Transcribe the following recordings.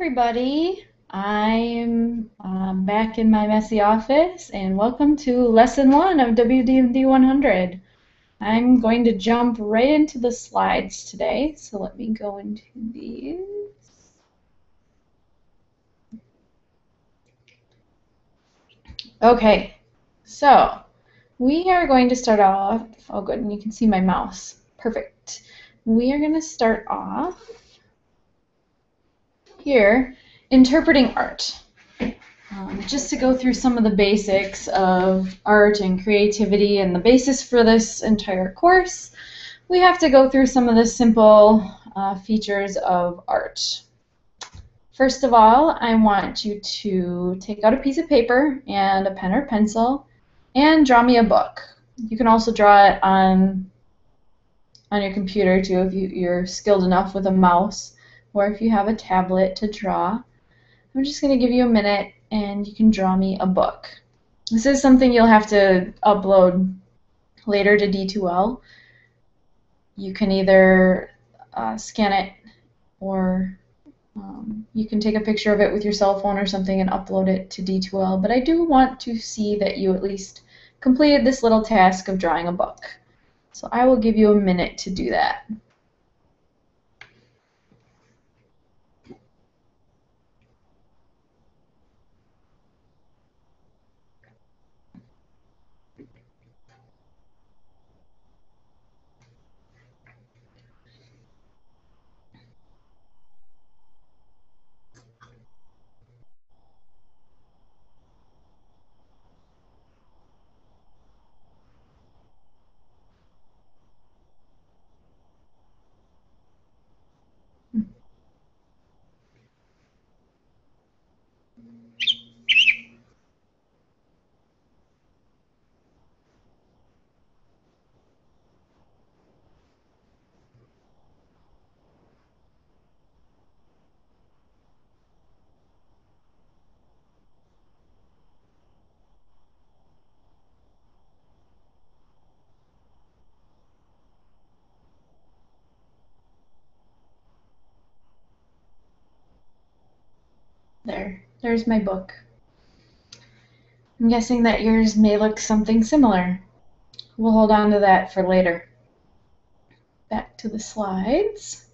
everybody. I'm back in my messy office, and welcome to Lesson 1 of WDMD 100. I'm going to jump right into the slides today, so let me go into these. Okay, so we are going to start off, oh good, and you can see my mouse. Perfect. We are going to start off here, interpreting art. Just to go through some of the basics of art and creativity and the basis for this entire course, we have to go through some of the simple features of art. First of all, I want you to take out a piece of paper and a pen or pencil and draw me a book. You can also draw it on your computer too if you're skilled enough with a mouse, or if you have a tablet to draw. I'm just going to give you a minute and you can draw me a book. This is something you'll have to upload later to D2L. You can either scan it, or you can take a picture of it with your cell phone or something and upload it to D2L, but I do want to see that you at least completed this little task of drawing a book. So I will give you a minute to do that. There's my book. I'm guessing that yours may look something similar. We'll hold on to that for later. Back to the slides.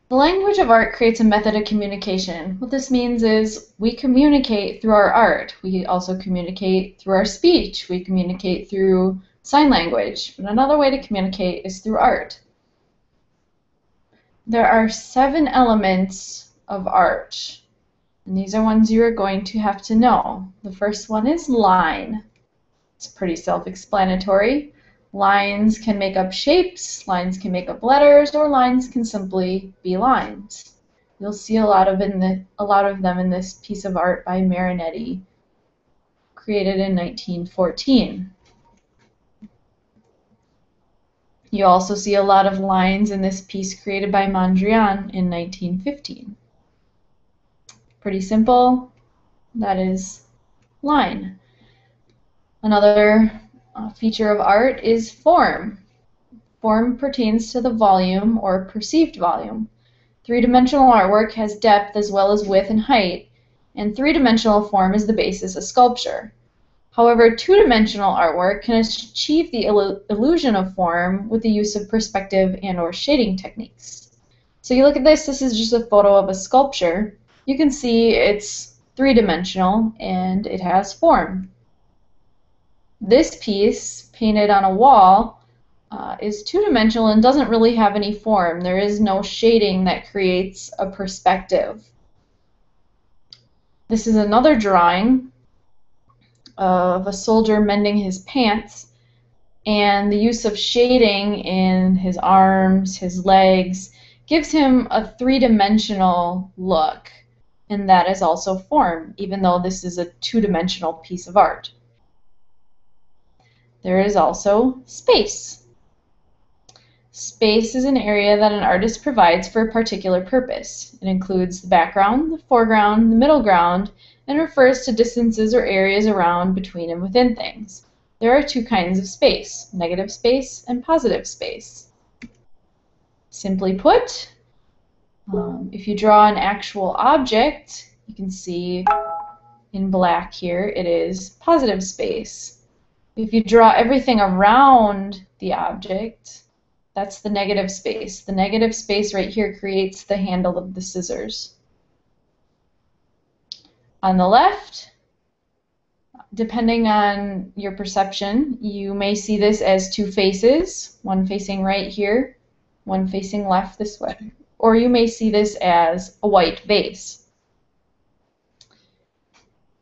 The language of art creates a method of communication. What this means is we communicate through our art. We also communicate through our speech. We communicate through sign language. But another way to communicate is through art. There are 7 elements of art, and these are ones you are going to have to know. The first one is line. It's pretty self-explanatory. Lines can make up shapes, lines can make up letters, or lines can simply be lines. You'll see a lot of them in this piece of art by Marinetti, created in 1914. You also see a lot of lines in this piece created by Mondrian in 1915. Pretty simple. That is line. Another feature of art is form. Form pertains to the volume or perceived volume. Three-dimensional artwork has depth as well as width and height, and three-dimensional form is the basis of sculpture. However, two-dimensional artwork can achieve the illusion of form with the use of perspective and/or shading techniques. So you look at this is just a photo of a sculpture. You can see it's three-dimensional and it has form. This piece, painted on a wall, is two-dimensional and doesn't really have any form. There is no shading that creates a perspective. This is another drawing of a soldier mending his pants, and the use of shading in his arms, his legs, gives him a three-dimensional look, and that is also form, even though this is a two-dimensional piece of art. There is also space. Space is an area that an artist provides for a particular purpose. It includes the background, the foreground, the middle ground, and refers to distances or areas around, between, and within things. There are two kinds of space, negative space and positive space. Simply put, if you draw an actual object, you can see in black here, it is positive space. If you draw everything around the object, that's the negative space. The negative space right here creates the handle of the scissors. On the left, depending on your perception, you may see this as two faces, one facing right here, one facing left this way. Or you may see this as a white vase.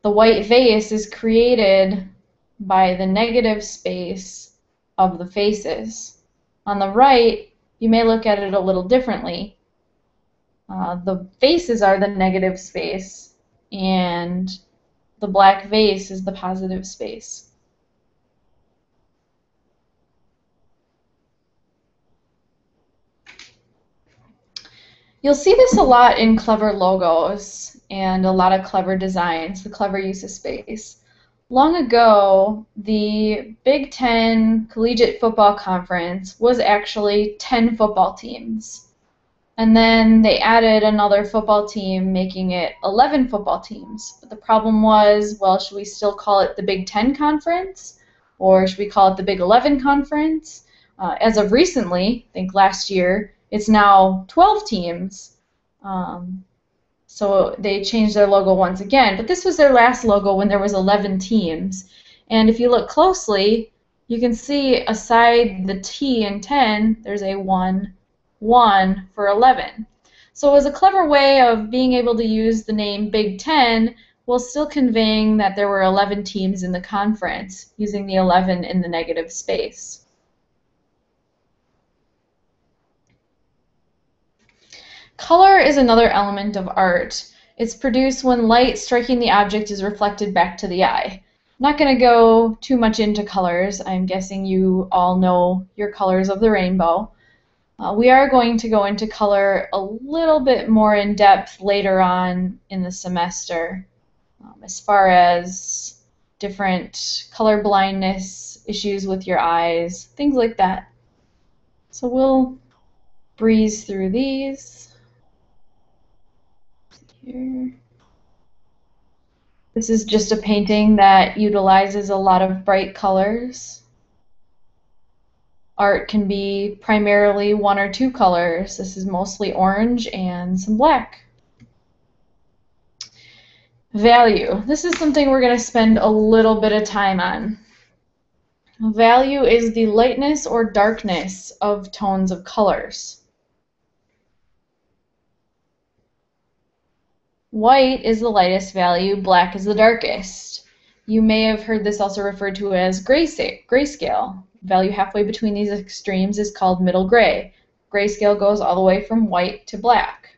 The white vase is created by the negative space of the faces. On the right, you may look at it a little differently. The faces are the negative space, and the black vase is the positive space. You'll see this a lot in clever logos and a lot of clever designs, the clever use of space. Long ago, the Big Ten Collegiate Football Conference was actually 10 football teams. And then they added another football team, making it 11 football teams. But the problem was, well, should we still call it the Big Ten Conference? Or should we call it the Big 11 Conference? As of recently, I think last year, it's now 12 teams. So they changed their logo once again. But this was their last logo when there was 11 teams. And if you look closely, you can see aside the T in 10, there's a 1 for 11. So it was a clever way of being able to use the name Big Ten while still conveying that there were 11 teams in the conference, using the 11 in the negative space. Color is another element of art. It's produced when light striking the object is reflected back to the eye. I'm not going to go too much into colors. I'm guessing you all know your colors of the rainbow. We are going to go into color a little bit more in depth later on in the semester, as far as different color blindness issues with your eyes, things like that. So we'll breeze through these. Here. This is just a painting that utilizes a lot of bright colors. Art can be primarily one or two colors. This is mostly orange and some black. Value. This is something we're going to spend a little bit of time on. Value is the lightness or darkness of tones of colors. White is the lightest value, black is the darkest. You may have heard this also referred to as grayscale. Value halfway between these extremes is called middle gray. Grayscale goes all the way from white to black.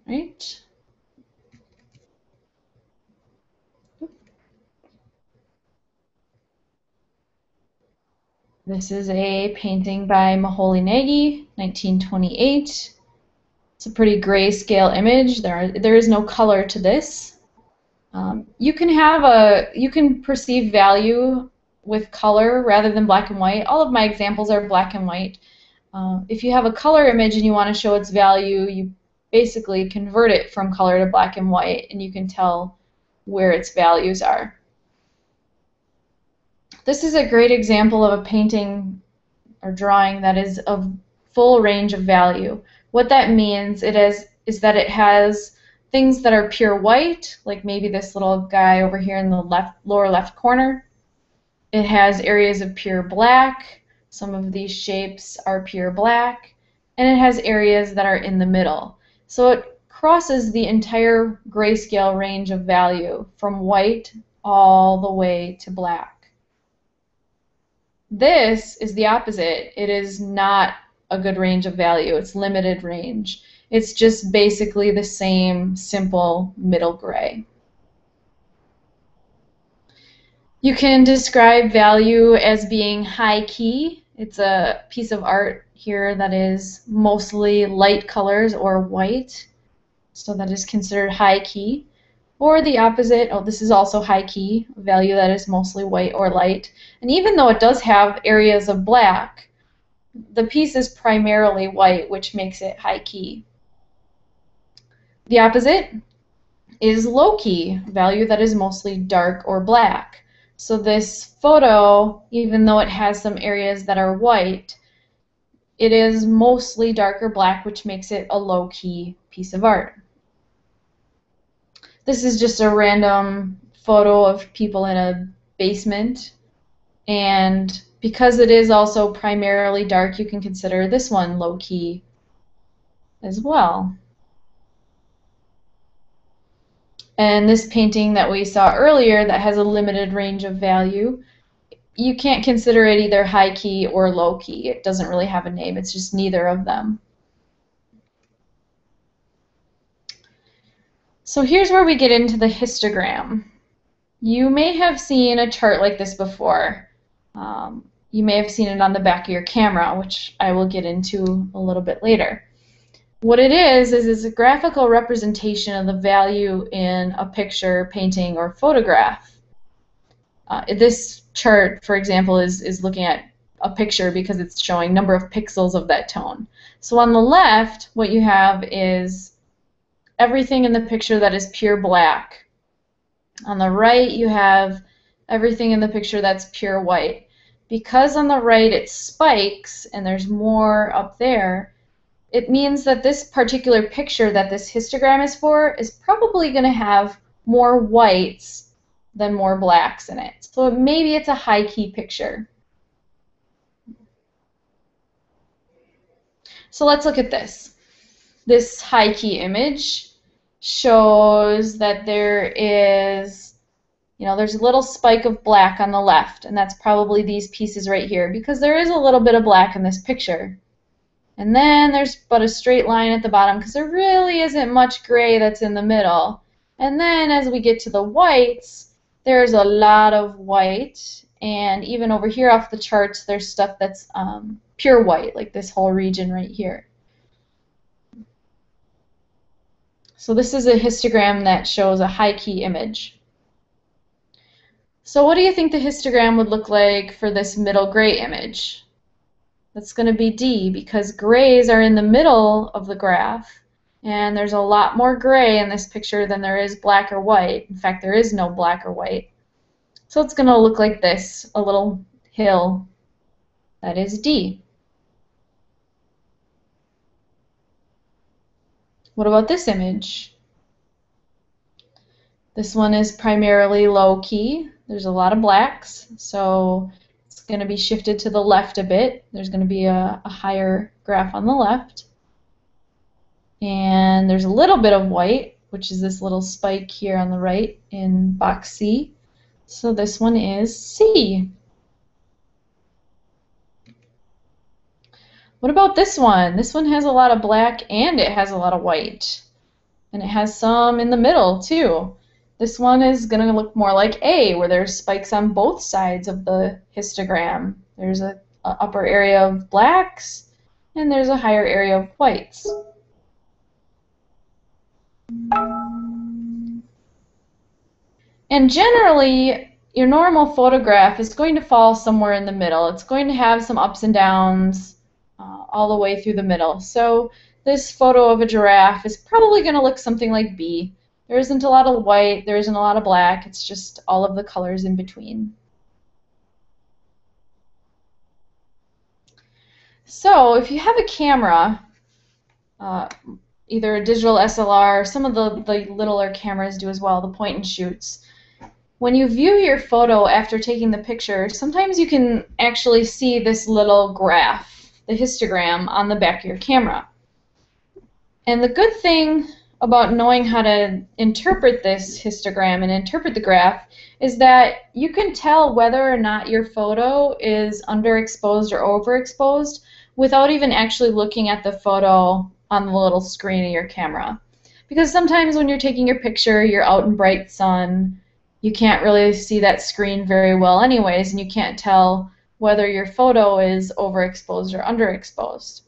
Right? This is a painting by Maholy-Nagy, 1928. It's a pretty grayscale image. There is no color to this. You can perceive value with color rather than black and white. All of my examples are black and white. If you have a color image and you want to show its value, you basically convert it from color to black and white, and you can tell where its values are. This is a great example of a painting or drawing that is of full range of value. What that means is that it has things that are pure white, like maybe this little guy over here in the lower left corner. It has areas of pure black. Some of these shapes are pure black. And it has areas that are in the middle. So it crosses the entire grayscale range of value from white all the way to black. This is the opposite. It is not a good range of value. It's limited range. It's just basically the same simple middle gray. You can describe value as being high key. It's a piece of art here that is mostly light colors or white. so that is considered high key. Or the opposite, oh, this is also high key, a value that is mostly white or light. And even though it does have areas of black, the piece is primarily white, which makes it high key. The opposite is low key, value that is mostly dark or black. So this photo, even though it has some areas that are white, it is mostly dark or black, which makes it a low key piece of art. This is just a random photo of people in a basement, and because it is also primarily dark, you can consider this one low key as well. And this painting that we saw earlier that has a limited range of value, you can't consider it either high key or low key. It doesn't really have a name. It's just neither of them. So here's where we get into the histogram. You may have seen a chart like this before. You may have seen it on the back of your camera, which I will get into a little bit later. What it is it's a graphical representation of the value in a picture, painting, or photograph. This chart, for example, is looking at a picture because it's showing number of pixels of that tone. So on the left, what you have is everything in the picture that is pure black. On the right, you have everything in the picture that's pure white. Because on the right it spikes and there's more up there, it means that this particular picture that this histogram is for is probably going to have more whites than more blacks in it. So maybe it's a high key picture. So let's look at this. This high key image shows that there is, there's a little spike of black on the left, and that's probably these pieces right here, because there is a little bit of black in this picture. And then there's but a straight line at the bottom, because there really isn't much gray that's in the middle. And then as we get to the whites, there's a lot of white, and even over here off the charts, there's stuff that's pure white, like this whole region right here. So this is a histogram that shows a high key image. So what do you think the histogram would look like for this middle gray image? That's going to be D, because grays are in the middle of the graph, and there's a lot more gray in this picture than there is black or white. In fact, there is no black or white. So it's going to look like this, a little hill. That is D. What about this image? This one is primarily low key. There's a lot of blacks, so it's going to be shifted to the left a bit. There's going to be a higher graph on the left. And there's a little bit of white, which is this little spike here on the right in box C. So this one is C. What about this one? This one has a lot of black and it has a lot of white. And it has some in the middle too. This one is going to look more like A, where there's spikes on both sides of the histogram. There's an upper area of blacks, and there's a higher area of whites. And generally, your normal photograph is going to fall somewhere in the middle. It's going to have some ups and downs all the way through the middle. So this photo of a giraffe is probably going to look something like B. There isn't a lot of white, there isn't a lot of black, it's just all of the colors in between. So if you have a camera, either a digital SLR, some of the littler cameras do as well, the point and shoots. When you view your photo after taking the picture, sometimes you can actually see this little graph, the histogram, on the back of your camera. And the good thing about knowing how to interpret this histogram and interpret the graph is that you can tell whether or not your photo is underexposed or overexposed without even actually looking at the photo on the little screen of your camera. Because sometimes when you're taking your picture, you're out in bright sun, you can't really see that screen very well anyways, and you can't tell whether your photo is overexposed or underexposed.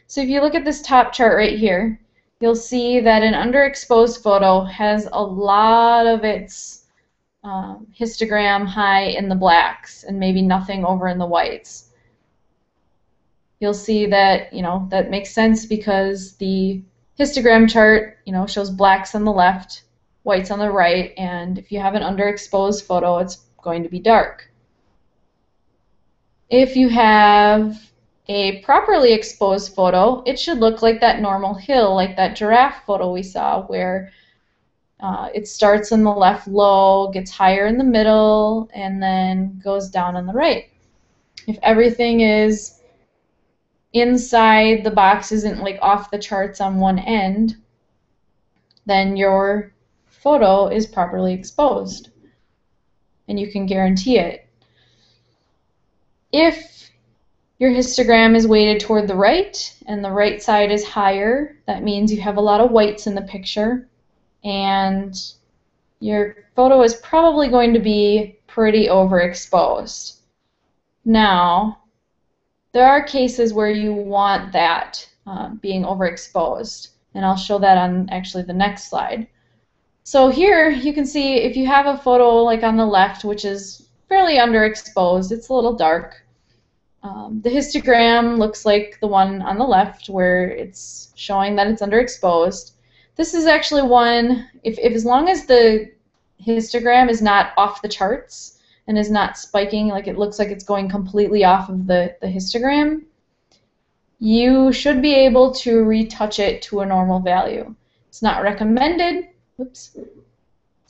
So if you look at this top chart right here, you'll see that an underexposed photo has a lot of its histogram high in the blacks and maybe nothing over in the whites. You'll see that, that makes sense because the histogram chart, shows blacks on the left, whites on the right, and if you have an underexposed photo, it's going to be dark. If you have a properly exposed photo, it should look like that normal hill, like that giraffe photo we saw, where it starts in the left low, gets higher in the middle, and then goes down on the right. If everything is inside the box, isn't like off the charts on one end, then your photo is properly exposed, and you can guarantee it. If your histogram is weighted toward the right and the right side is higher, that means you have a lot of whites in the picture, and your photo is probably going to be pretty overexposed. Now, there are cases where you want that being overexposed, and I'll show that on actually the next slide. So here you can see if you have a photo like on the left, which is fairly underexposed, it's a little dark. The histogram looks like the one on the left where it's showing that it's underexposed. This is actually one, if as long as the histogram is not off the charts and is not spiking, like it looks like it's going completely off of the histogram, you should be able to retouch it to a normal value. It's not recommended. Oops.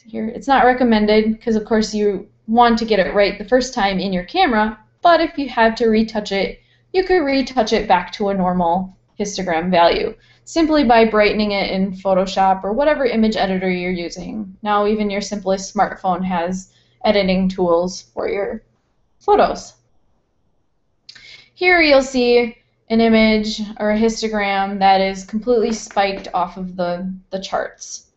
Here, it's not recommended because, of course, you want to get it right the first time in your camera, but if you have to retouch it, you could retouch it back to a normal histogram value simply by brightening it in Photoshop or whatever image editor you're using. Now even your simplest smartphone has editing tools for your photos. Here you'll see an image or a histogram that is completely spiked off of the charts.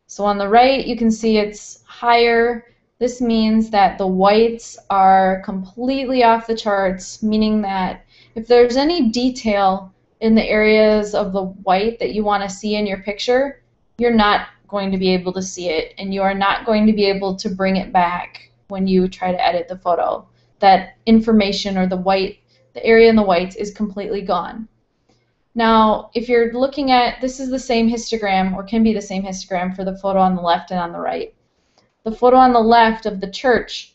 So on the right you can see it's higher. This means that the whites are completely off the charts, meaning that if there's any detail in the areas of the white that you want to see in your picture, you're not going to be able to see it, and you are not going to be able to bring it back when you try to edit the photo. That information or the area in the whites is completely gone. Now, if you're looking at, this is the same histogram, or can be the same histogram for the photo on the left and on the right. The photo on the left of the church,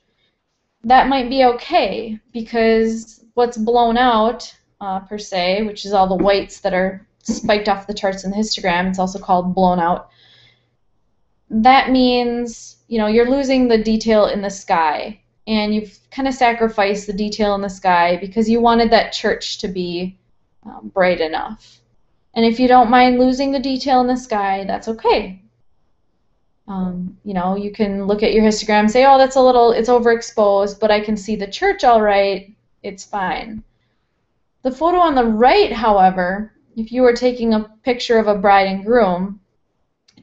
that might be okay because what's blown out, per se, which is all the whites that are spiked off the charts in the histogram, it's also called blown out. That means, you're losing the detail in the sky, and you've kind of sacrificed the detail in the sky because you wanted that church to be bright enough. And if you don't mind losing the detail in the sky, that's okay. You can look at your histogram and say, oh, it's overexposed, but I can see the church all right, it's fine. The photo on the right, however, if you were taking a picture of a bride and groom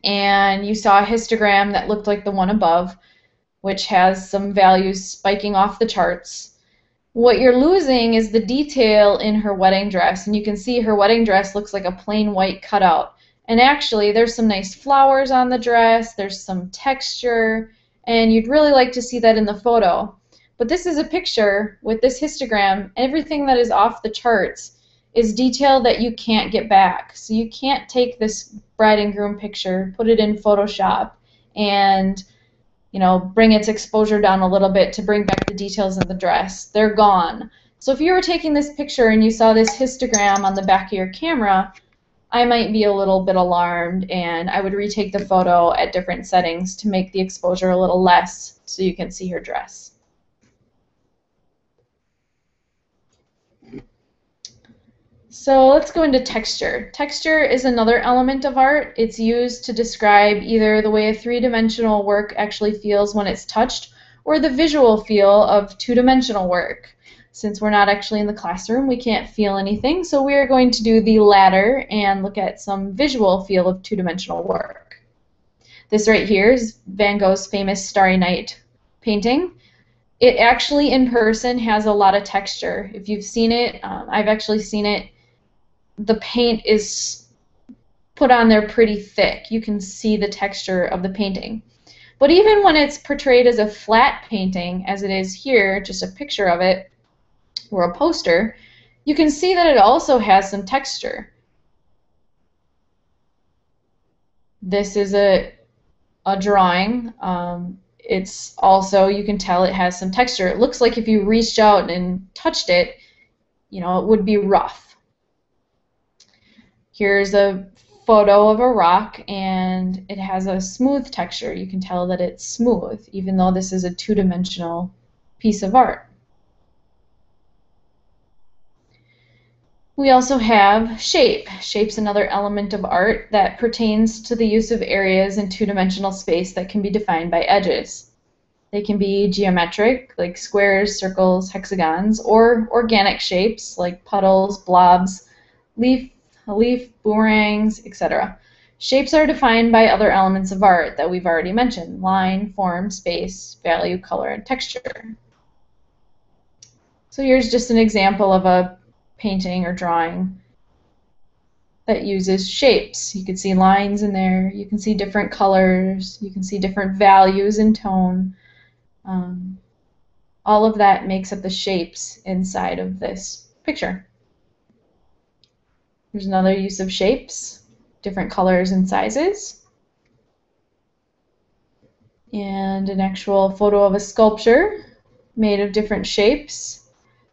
and you saw a histogram that looked like the one above, which has some values spiking off the charts, what you're losing is the detail in her wedding dress, and you can see her wedding dress looks like a plain white cutout. And actually, there's some nice flowers on the dress, there's some texture, and you'd really like to see that in the photo. But this is a picture with this histogram. Everything that is off the charts is detail that you can't get back. So you can't take this bride and groom picture, put it in Photoshop, and bring its exposure down a little bit to bring back the details in the dress. They're gone. So if you were taking this picture and you saw this histogram on the back of your camera, I might be a little bit alarmed, and I would retake the photo at different settings to make the exposure a little less so you can see her dress. So let's go into texture. Texture is another element of art. It's used to describe either the way a three-dimensional work actually feels when it's touched, or the visual feel of two-dimensional work. Since we're not actually in the classroom, we can't feel anything, so we are going to do the latter and look at some visual feel of two-dimensional work. This right here is Van Gogh's famous Starry Night painting. It actually, in person, has a lot of texture. If you've seen it, I've actually seen it. The paint is put on there pretty thick. You can see the texture of the painting. But even when it's portrayed as a flat painting, as it is here, just a picture of it, or a poster, you can see that it also has some texture. This is a drawing. It's also, you can tell it has some texture. It looks like if you reached out and touched it, you know, it would be rough. Here's a photo of a rock, and it has a smooth texture. You can tell that it's smooth, even though this is a two-dimensional piece of art. We also have shape. Shape's another element of art that pertains to the use of areas in two-dimensional space that can be defined by edges. They can be geometric, like squares, circles, hexagons, or organic shapes, like puddles, blobs, leaf, boomerangs, etc. Shapes are defined by other elements of art that we've already mentioned: line, form, space, value, color, and texture. So here's just an example of a painting or drawing that uses shapes. You can see lines in there, you can see different colors, you can see different values in tone. All of that makes up the shapes inside of this picture. There's another use of shapes, different colors and sizes. And an actual photo of a sculpture made of different shapes.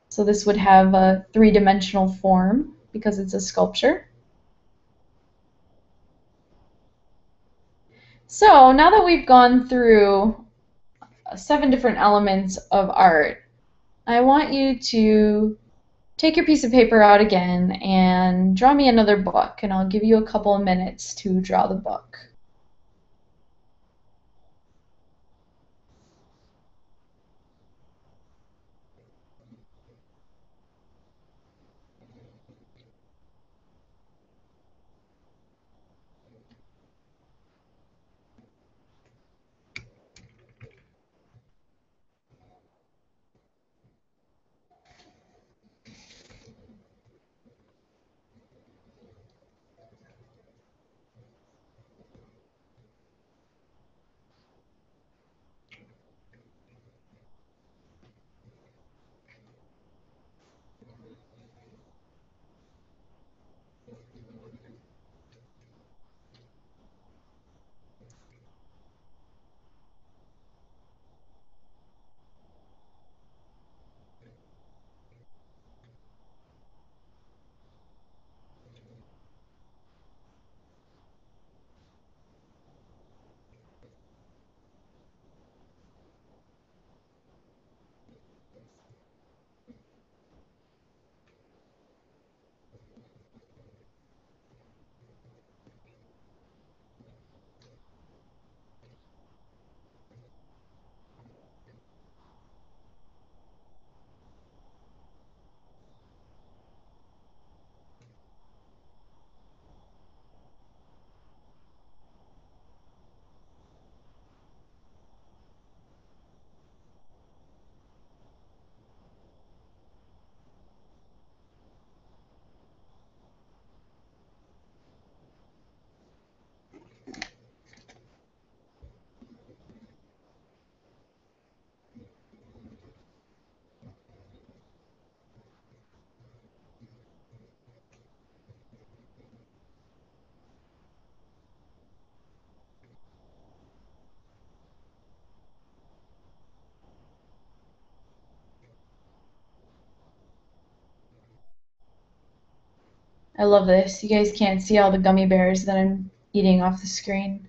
So this would have a three-dimensional form because it's a sculpture. So now that we've gone through 7 different elements of art, I want you to take your piece of paper out again and draw me another book, and I'll give you a couple of minutes to draw the book. I love this. You guys can't see all the gummy bears that I'm eating off the screen.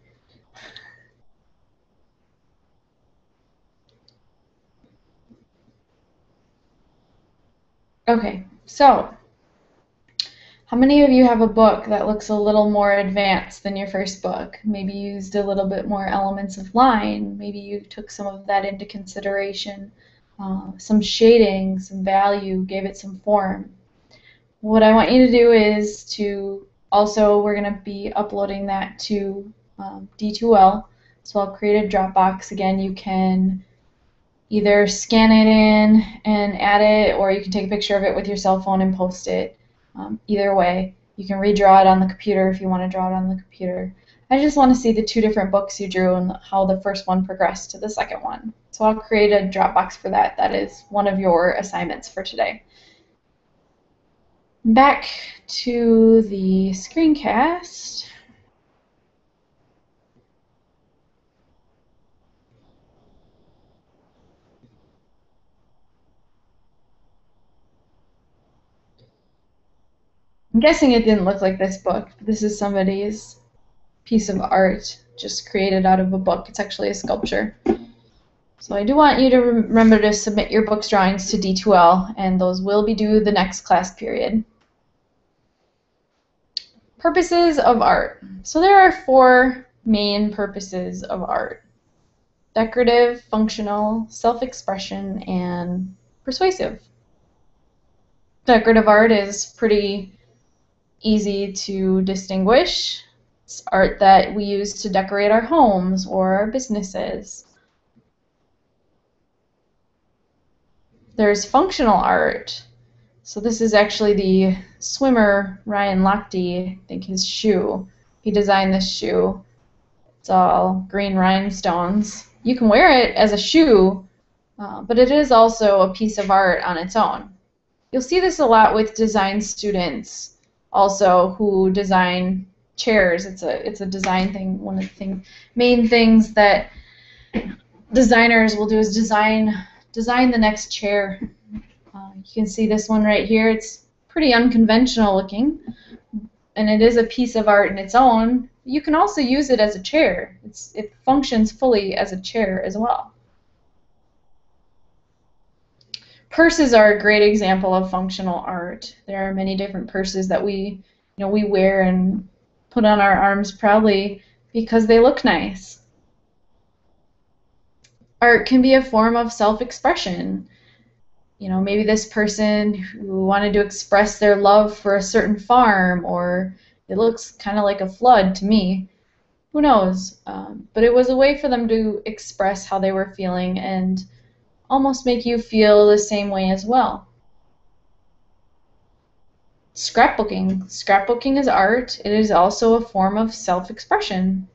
Okay, so how many of you have a book that looks a little more advanced than your first book? Maybe you used a little bit more elements of line. Maybe you took some of that into consideration. Some shading, some value, gave it some form. What I want you to do is to also, we're going to be uploading that to D2L. So I'll create a Dropbox. Again, you can either scan it in and add it, or you can take a picture of it with your cell phone and post it. Either way. You can redraw it on the computer if you want to draw it on the computer. I just want to see the two different books you drew and how the first one progressed to the second one. So I'll create a Dropbox for that. That is one of your assignments for today. Back to the screencast. I'm guessing it didn't look like this book. This is somebody's piece of art just created out of a book. It's actually a sculpture. So I do want you to remember to submit your book's drawings to D2L, and those will be due the next class period. Purposes of art. So there are 4 main purposes of art: decorative, functional, self-expression, and persuasive. Decorative art is pretty easy to distinguish. It's art that we use to decorate our homes or our businesses. There's functional art. So this is actually the swimmer Ryan Lochte, I think his shoe. He designed this shoe. It's all green rhinestones. You can wear it as a shoe, but it is also a piece of art on its own. You'll see this a lot with design students also who design chairs. It's a design thing. One of the main things that designers will do is design the next chair. You can see this one right here. It's pretty unconventional looking, and it is a piece of art in its own. You can also use it as a chair. It functions fully as a chair as well. Purses are a great example of functional art. There are many different purses that we wear and put on our arms proudly because they look nice. Art can be a form of self-expression. Maybe this person who wanted to express their love for a certain farm, or it looks kind of like a flood to me. Who knows? But it was a way for them to express how they were feeling and almost make you feel the same way as well. Scrapbooking. Scrapbooking is art. It is also a form of self-expression,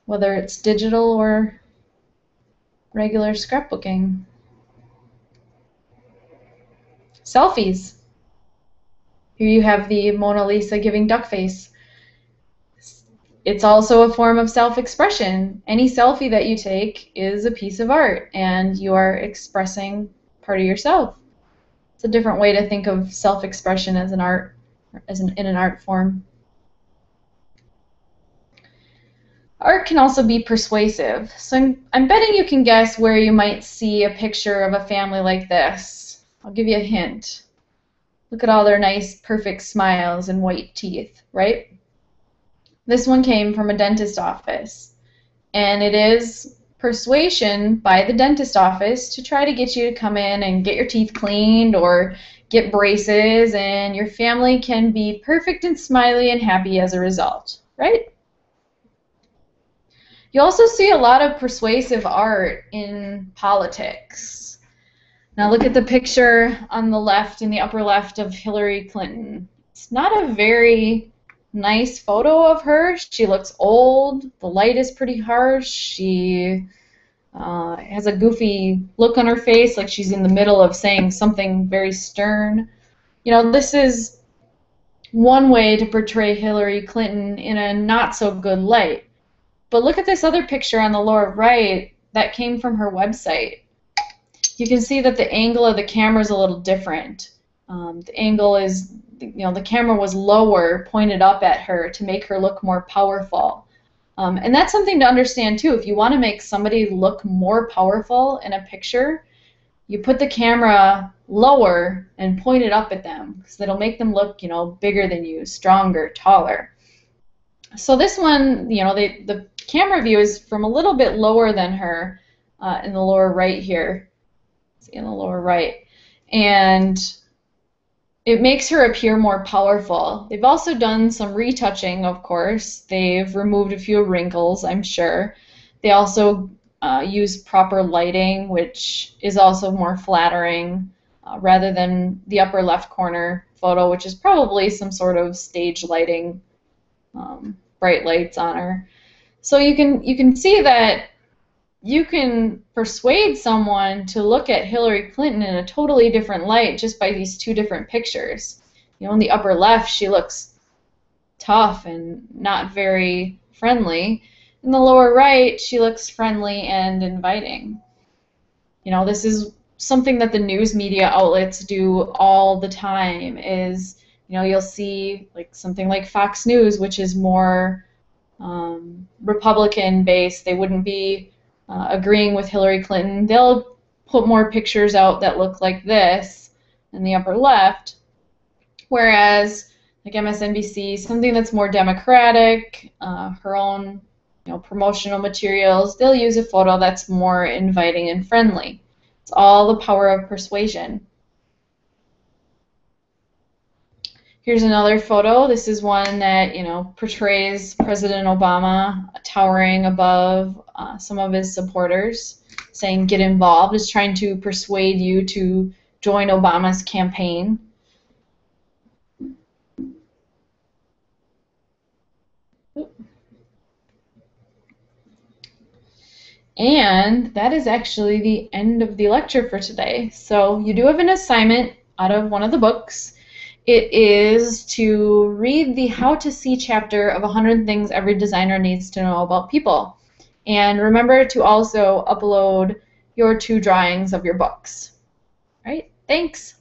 whether it's digital or regular scrapbooking. Selfies. Here you have the Mona Lisa giving duck face. It's also a form of self-expression. Any selfie that you take is a piece of art, and you are expressing part of yourself. It's a different way to think of self-expression as in an art form. Art can also be persuasive. So I'm betting you can guess where you might see a picture of a family like this. I'll give you a hint. Look at all their nice, perfect smiles and white teeth, right? This one came from a dentist office. And it is persuasion by the dentist office to try to get you to come in and get your teeth cleaned or get braces, and your family can be perfect and smiley and happy as a result, right? You also see a lot of persuasive art in politics. Now look at the picture on the left, in the upper left, of Hillary Clinton. It's not a very nice photo of her. She looks old. The light is pretty harsh. She has a goofy look on her face, like she's in the middle of saying something very stern. This is one way to portray Hillary Clinton in a not so good light. But look at this other picture on the lower right that came from her website. You can see that the angle of the camera is a little different. The angle is, the camera was lower, pointed up at her to make her look more powerful. And that's something to understand too. If you want to make somebody look more powerful in a picture, you put the camera lower and point it up at them, because it'll make them look, bigger than you, stronger, taller. So this one, the camera view is from a little bit lower than her in the lower right here. See, in the lower right. And it makes her appear more powerful. They've also done some retouching, of course. They've removed a few wrinkles, I'm sure. They also use proper lighting, which is also more flattering, rather than the upper left corner photo, which is probably some sort of stage lighting, bright lights on her. So you can see that you can persuade someone to look at Hillary Clinton in a totally different light just by these two different pictures. You know, in the upper left, she looks tough and not very friendly. In the lower right, she looks friendly and inviting. You know, this is something that the news media outlets do all the time is, you know, you'll see like something like Fox News, which is more Republican based. They wouldn't be agreeing with Hillary Clinton. They'll put more pictures out that look like this in the upper left, whereas like MSNBC, something that's more democratic, her own, you know, promotional materials, they'll use a photo that's more inviting and friendly. It's all the power of persuasion. Here's another photo. This is one that, you know, portrays President Obama towering above some of his supporters, saying get involved, is trying to persuade you to join Obama's campaign. And that is actually the end of the lecture for today. So you do have an assignment out of one of the books. It is to read the How to See chapter of 100 Things Every Designer Needs to Know About People. And remember to also upload your 2 drawings of your books. All right, thanks.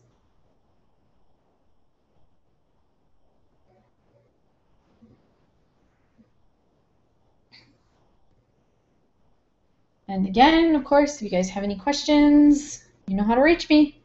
And again, of course, if you guys have any questions, you know how to reach me.